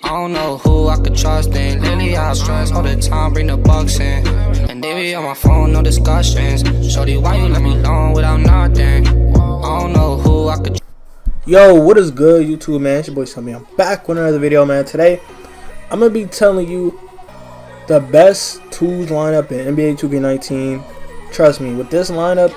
I don't know who I could trust in. Lately I stress all the time, bring the bucks in. And they be on my phone, no discussions. Shorty, why you let me alone without nothing? I don't know who I could. Yo, what is good, YouTube, man? It's your boy Sammy. I'm back with another video, man. Today, I'm gonna be telling you the best tools lineup in NBA 2K19. Trust me, with this lineup,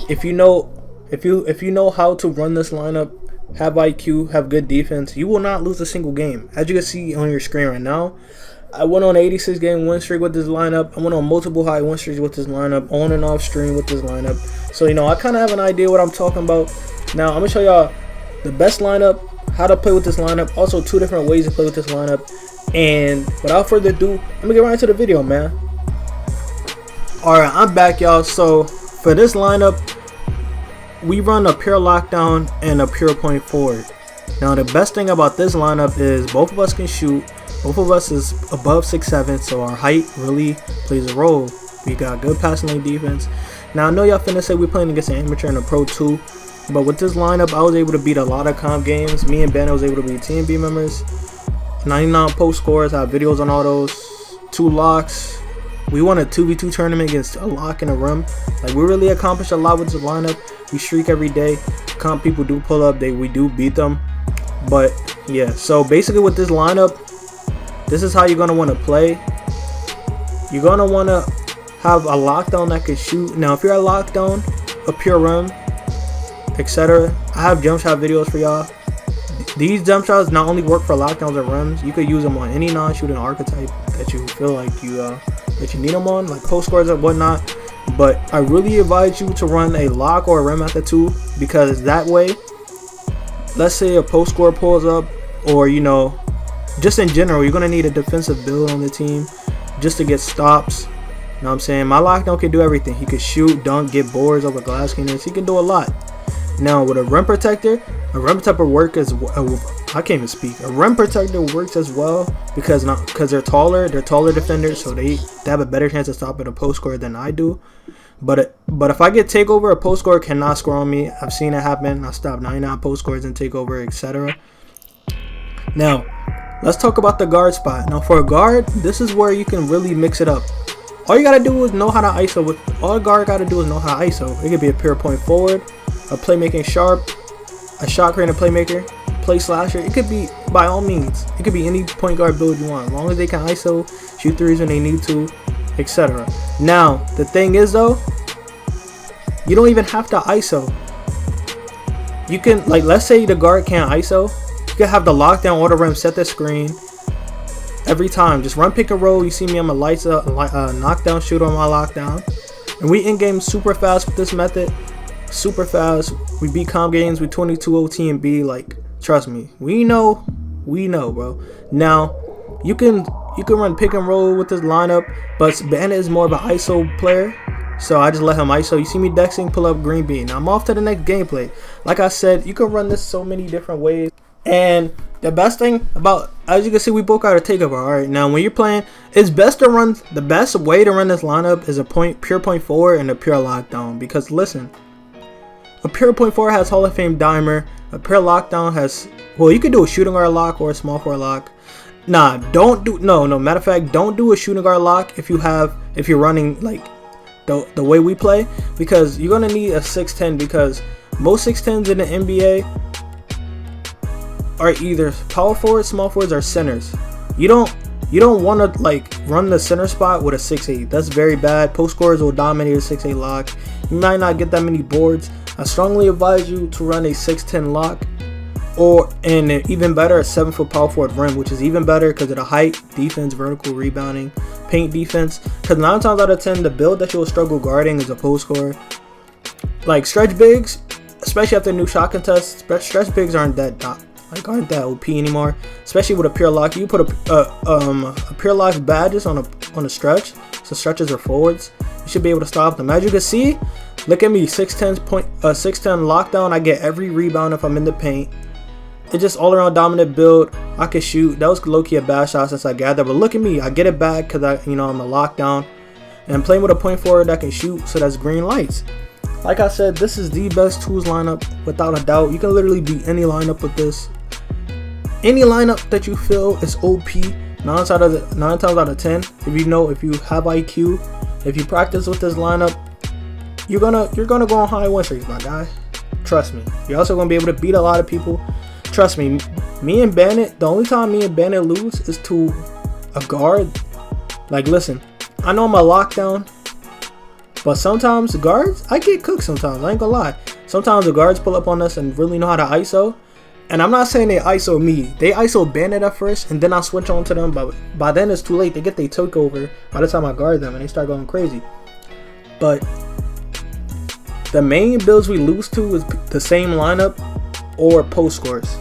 if you know how to run this lineup, have IQ, have good defense, you will not lose a single game. As you can see on your screen right now, I went on an 86 game win streak with this lineup. I went on multiple high win streaks with this lineup, on and off stream with this lineup. So, you know, I kind of have an idea what I'm talking about. Now, I'm going to show y'all the best lineup, how to play with this lineup, also 2 different ways to play with this lineup. And without further ado, I'm going to get right into the video, man. Alright, I'm back, y'all. So, for this lineup, we run a pure lockdown and a pure point forward. Now, the best thing about this lineup is both of us can shoot. Both of us is above 6'7", so our height really plays a role. We got good passing lane defense. Now, I know y'all finna say we're playing against an amateur and a pro too, but with this lineup, I was able to beat a lot of comp games. Me and Ben was able to beat TNB members. 99 post scores. I have videos on all those. 2 locks. We won a 2v2 tournament against a lock and a rim. Like, we really accomplished a lot with this lineup. We streak every day. Comp people do pull up. We do beat them. But yeah, so basically with this lineup, this is how you're gonna want to play. You're gonna want to have a lockdown that can shoot. Now, if you're a lockdown, a pure rim, etc., I have jump shot videos for y'all. These jump shots not only work for lockdowns or rims, you could use them on any non-shooting archetype that you feel like you need them on, like post scores and whatnot. But I really advise you to run a lock or a rim at the 2, because that way, let's say a post score pulls up, or you know, just in general, you're gonna need a defensive build on the team just to get stops. You know what I'm saying? My lockdown can do everything. He can shoot, dunk, get boards over glass cleaners. He can do a lot. Now with a rim protector work as well. I can't even speak. A rim protector works as well because they're taller defenders, so they have a better chance of stopping a post scorer than I do. But if I get takeover, a post scorer cannot score on me. I've seen it happen. I stopped 99 post scores and takeover, etc. Now, let's talk about the guard spot. Now, for a guard, this is where you can really mix it up. All you gotta do is know how to ISO. All a guard gotta do is know how to ISO. It could be a pure point forward, a playmaking sharp, a shot creating playmaker, play slasher. It could be, by all means, it could be any point guard build you want, as long as they can ISO, shoot threes when they need to, etc. Now, the thing is though, you don't even have to ISO. You can, like, let's say the guard can't ISO, you can have the lockdown or the rim set the screen every time. Just run pick and roll. You see me, I'm a lights up, knockdown shooter on my lockdown, and we in game super fast with this method. Super fast. We beat comp games with 22-0 TNB. Like, trust me, we know, bro. Now, you can run pick and roll with this lineup, but Bandit is more of an ISO player, so I just let him ISO. You see me dexing, pull up green bean. Now I'm off to the next gameplay. Like I said, you can run this so many different ways. And the best thing about, as you can see, we both got a takeover. Alright, now when you're playing, it's best to run, the best way to run this lineup is a pure point forward and a pure lockdown. Because listen, a pure point forward has Hall of Fame dimer. A pure lockdown has, well, you could do a shooting guard lock or a small forward lock. Nah, no, matter of fact, don't do a shooting guard lock if you're running like the way we play, because you're gonna need a 6'10", because most 6'10s in the NBA are either power forwards, small forwards, or centers. You don't want to like run the center spot with a 6'8". That's very bad. Post scorers will dominate a 6'8" lock. You might not get that many boards. I strongly advise you to run a 6'10" lock, and even better, a 7-foot power forward rim, which is even better because of the height, defense, vertical rebounding, paint defense. Because 9 times out of 10, the build that you'll struggle guarding is a post scorer. Like stretch bigs, especially after new shot contests, stretch bigs aren't that OP anymore, especially with a pure lock. You put a pure lock badges on a stretch, so stretches are forwards. You should be able to stop them. As you can see, look at me, 6'10" lockdown. I get every rebound if I'm in the paint. It's just all around dominant build. I can shoot. That was low-key a bad shot since I gathered, but look at me, I get it back because I'm a lockdown, and I'm playing with a point forward that can shoot, so that's green lights. Like I said, this is the best tools lineup without a doubt. You can literally beat any lineup with this. any lineup that you feel is OP, 9 times out of 10, if you have IQ, if you practice with this lineup, you're gonna go on high win streaks, my guy. Trust me. You're also gonna be able to beat a lot of people. Trust me. Me and Bandit, the only time me and Bandit lose is to a guard. Like, listen, I know I'm a lockdown, but sometimes the guards, I get cooked sometimes. I ain't gonna lie. Sometimes the guards pull up on us and really know how to ISO. And I'm not saying they ISO me. They ISO Bandit at first, and then I switch on to them. But by then it's too late. They get their takeover by the time I guard them, and they start going crazy. But the main builds we lose to is the same lineup or post scores.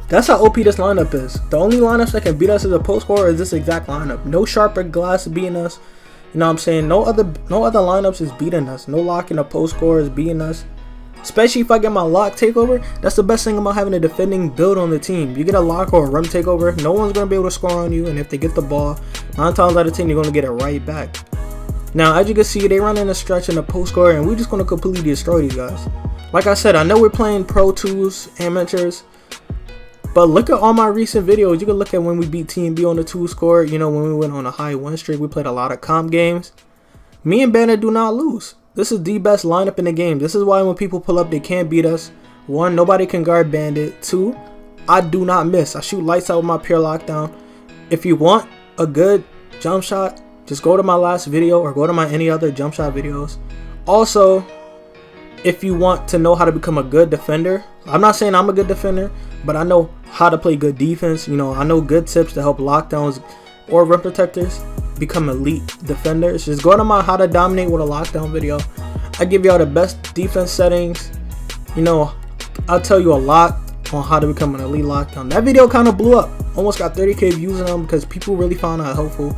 That's how OP this lineup is. The only lineups that can beat us as a post scorer is this exact lineup. No sharper glass beating us. You know what I'm saying? No other lineups is beating us. No lock in a post scorer is beating us. Especially if I get my lock takeover. That's the best thing about having a defending build on the team. You get a lock or a rim takeover, no one's going to be able to score on you. And if they get the ball, 9 times out of 10, you're going to get it right back. Now, as you can see, they run in a stretch in a post scorer, and we're just going to completely destroy these guys. Like I said, I know we're playing Pro 2s, amateurs, but look at all my recent videos. You can look at when we beat Team B on the 2 score. You know, when we went on a high win streak, we played a lot of comp games. Me and Bandit do not lose. This is the best lineup in the game. This is why when people pull up, they can't beat us. 1, nobody can guard Bandit. 2, I do not miss. I shoot lights out with my pure lockdown. If you want a good jump shot, just go to my last video or go to my any other jump shot videos. Also, if you want to know how to become a good defender, I'm not saying I'm a good defender, but I know how to play good defense. You know, I know good tips to help lockdowns or rim protectors become elite defenders. Just go to my how to dominate with a lockdown video. I give y'all the best defense settings. You know, I'll tell you a lot on how to become an elite lockdown. That video kind of blew up. Almost got 30K views on them because people really found that helpful.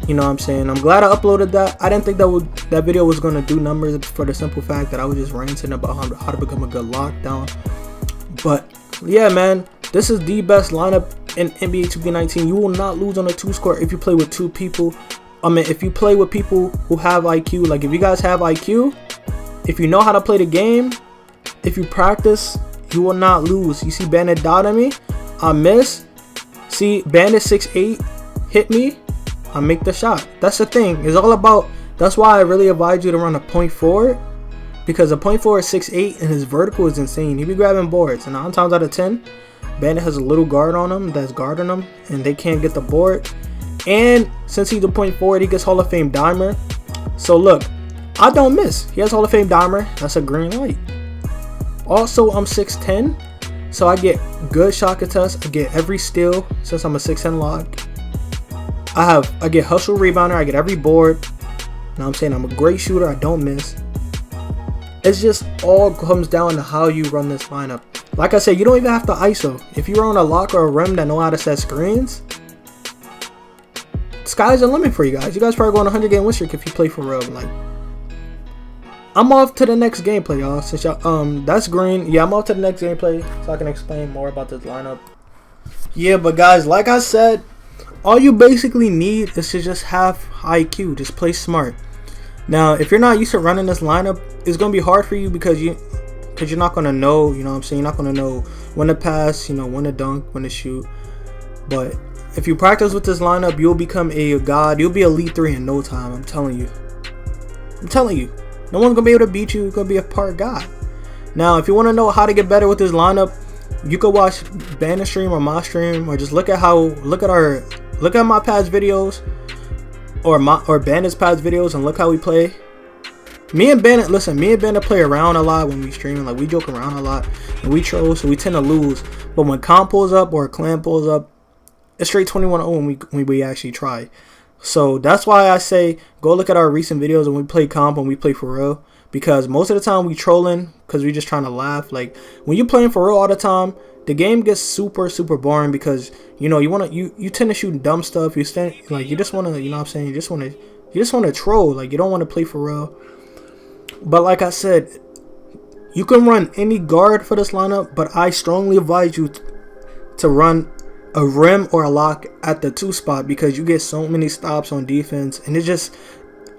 You know what I'm saying? I'm glad I uploaded that. I didn't think that video was going to do numbers for the simple fact that I was just ranting about how to become a good lockdown. But yeah, man, this is the best lineup in NBA 2K19. You will not lose on a 2 score if you play with 2 people. I mean, if you play with people who have IQ, like if you guys have IQ, if you know how to play the game, if you practice, you will not lose. You see Bandit dotting me, I miss. See Bandit 6'8" hit me, I make the shot. That's the thing. It's all about. That's why I really advise you to run a point forward, because a point forward is 6'8" and his vertical is insane. He be grabbing boards, and 9 times out of 10, Bandit has a little guard on him that's guarding him, and they can't get the board. And since he's a point forward, he gets Hall of Fame dimer. So look, I don't miss. He has Hall of Fame dimer. That's a green light. Also, I'm 6'10", so I get good shot contest. I get every steal since I'm a 6'10" lock. I get hustle rebounder. I get every board. Now I'm saying I'm a great shooter. I don't miss. It's just all comes down to how you run this lineup. Like I said, you don't even have to ISO. If you run a lock or a rim that know how to set screens, sky's the limit for you guys. You guys probably go on a 100-game win streak if you play for real. Like, I'm off to the next gameplay, y'all. Since y'all, that's green. Yeah, I'm off to the next gameplay so I can explain more about this lineup. Yeah, but guys, like I said, all you basically need is to just have IQ. Just play smart. Now, if you're not used to running this lineup, it's gonna be hard for you because you're not gonna know. You know what I'm saying? You're not gonna know when to pass. You know, when to dunk, when to shoot. But if you practice with this lineup, you'll become a god. You'll be Elite 3 in no time. I'm telling you. I'm telling you. No one's gonna be able to beat you. You're gonna be a part god. Now, if you want to know how to get better with this lineup, you could watch Bandit stream or my stream, or just look at my past videos, or Bandit's past videos, and look how we play. Me and Bandit play around a lot when we stream. Like, we joke around a lot and we troll, so we tend to lose. But when comp pulls up or clan pulls up, it's straight 21-0 when we actually try. So that's why I say go look at our recent videos when we play comp and we play for real. Because most of the time we trolling because we just trying to laugh. Like, when you're playing for real all the time, the game gets super boring because, you know, you tend to shoot dumb stuff. You just want to, you know what I'm saying, you just want to troll. Like, you don't want to play for real. But like I said, you can run any guard for this lineup, but I strongly advise you to run a rim or a lock at the 2 spot because you get so many stops on defense, and it's just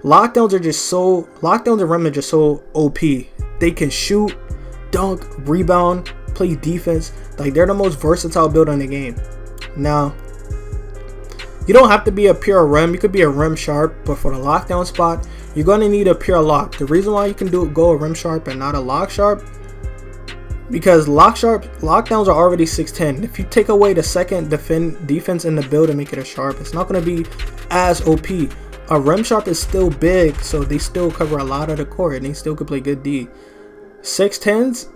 lockdowns and rim are just so OP. They can shoot, dunk, rebound, play defense. Like, they're the most versatile build in the game. Now, you don't have to be a pure rim. You could be a rim sharp, but for the lockdown spot, you're going to need a pure lock. The reason why you can go a rim sharp and not a lock sharp, because lockdowns are already 6'10". If you take away the second defense in the build and make it a sharp, it's not going to be as OP. A rim sharp is still big, so they still cover a lot of the court and they still could play good D. 6'10s,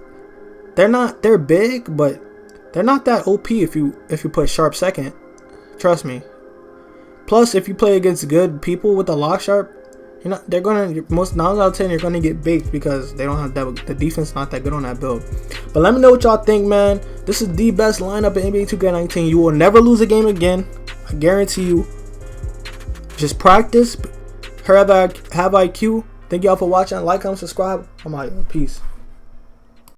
they're big, but they're not that OP if you put sharp second. Trust me. Plus, if you play against good people with a lock sharp, they're gonna, most 9 out of 10 you're gonna get baked because they don't have that, the defense not that good on that build. But let me know what y'all think, man. This is the best lineup in NBA 2K19. You will never lose a game again, I guarantee you. Just practice, have IQ. Thank y'all for watching. Like, comment, subscribe. I'm out. Peace.